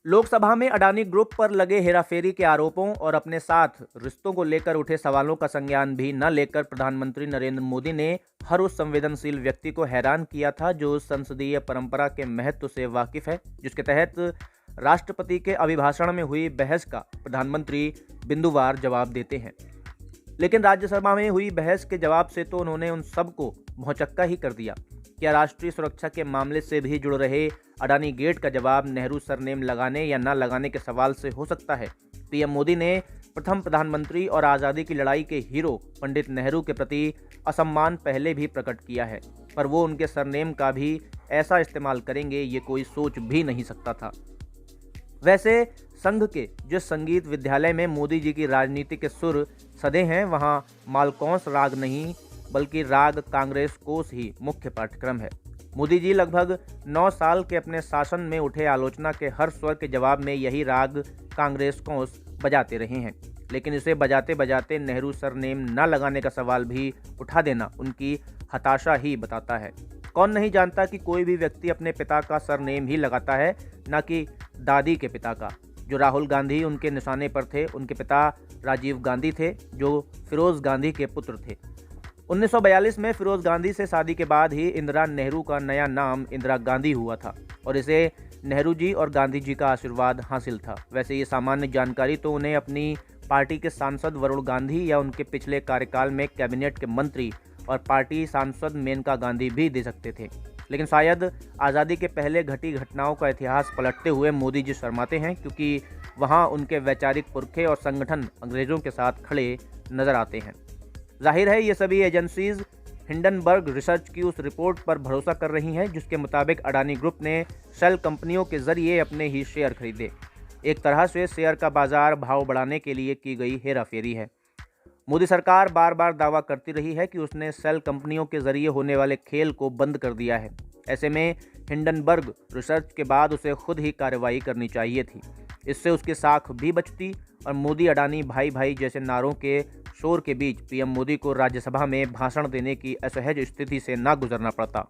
लोकसभा में अडानी ग्रुप पर लगे हेराफेरी के आरोपों और अपने साथ रिश्तों को लेकर उठे सवालों का संज्ञान भी न लेकर प्रधानमंत्री नरेंद्र मोदी ने हर उस संवेदनशील व्यक्ति को हैरान किया था जो उस संसदीय परंपरा के महत्व से वाकिफ है, जिसके तहत राष्ट्रपति के अभिभाषण में हुई बहस का प्रधानमंत्री बिंदुवार जवाब देते हैं। लेकिन राज्यसभा में हुई बहस के जवाब से तो उन्होंने उन सबको भौचक्का ही कर दिया। क्या राष्ट्रीय सुरक्षा के मामले से भी जुड़ रहे अडानी गेट का जवाब नेहरू सरनेम लगाने या न लगाने के सवाल से हो सकता है? पीएम मोदी ने प्रथम प्रधानमंत्री और आज़ादी की लड़ाई के हीरो पंडित नेहरू के प्रति असम्मान पहले भी प्रकट किया है, पर वो उनके सरनेम का भी ऐसा इस्तेमाल करेंगे ये कोई सोच भी नहीं सकता था। वैसे संघ के जिस संगीत विद्यालय में मोदी जी की राजनीति के सुर सधे हैं, वहाँ मालकौंस राग नहीं बल्कि राग कांग्रेस कोस ही मुख्य पाठ्यक्रम है। मोदी जी लगभग 9 साल के अपने शासन में उठे आलोचना के हर स्वर के जवाब में यही राग कांग्रेस कोस बजाते रहे हैं, लेकिन इसे बजाते बजाते नेहरू सरनेम न लगाने का सवाल भी उठा देना उनकी हताशा ही बताता है। कौन नहीं जानता कि कोई भी व्यक्ति अपने पिता का सरनेम ही लगाता है, न कि दादी के पिता का। जो राहुल गांधी उनके निशाने पर थे, उनके पिता राजीव गांधी थे, जो फिरोज गांधी के पुत्र थे। 1942 में फिरोज गांधी से शादी के बाद ही इंदिरा नेहरू का नया नाम इंदिरा गांधी हुआ था और इसे नेहरू जी और गांधी जी का आशीर्वाद हासिल था। वैसे ये सामान्य जानकारी तो उन्हें अपनी पार्टी के सांसद वरुण गांधी या उनके पिछले कार्यकाल में कैबिनेट के मंत्री और पार्टी सांसद मेनका गांधी भी दे सकते थे, लेकिन शायद आज़ादी के पहले घटी घटनाओं का इतिहास पलटते हुए मोदी जी शर्माते हैं, क्योंकि वहाँ उनके वैचारिक पुरखे और संगठन अंग्रेजों के साथ खड़े नजर आते हैं। जाहिर है ये सभी एजेंसीज हिंडनबर्ग रिसर्च की उस रिपोर्ट पर भरोसा कर रही हैं जिसके मुताबिक अडानी ग्रुप ने शेल कंपनियों के जरिए अपने ही शेयर खरीदे। एक तरह से शेयर का बाजार भाव बढ़ाने के लिए की गई हेराफेरी है। मोदी सरकार बार बार दावा करती रही है कि उसने शेल कंपनियों के जरिए होने वाले खेल को बंद कर दिया है। ऐसे में हिंडनबर्ग रिसर्च के बाद उसे खुद ही कार्रवाई करनी चाहिए थी। इससे उसकी साख भी बचती और मोदी अडानी भाई भाई जैसे नारों के शोर के बीच पीएम मोदी को राज्यसभा में भाषण देने की असहज स्थिति से ना गुजरना पड़ता।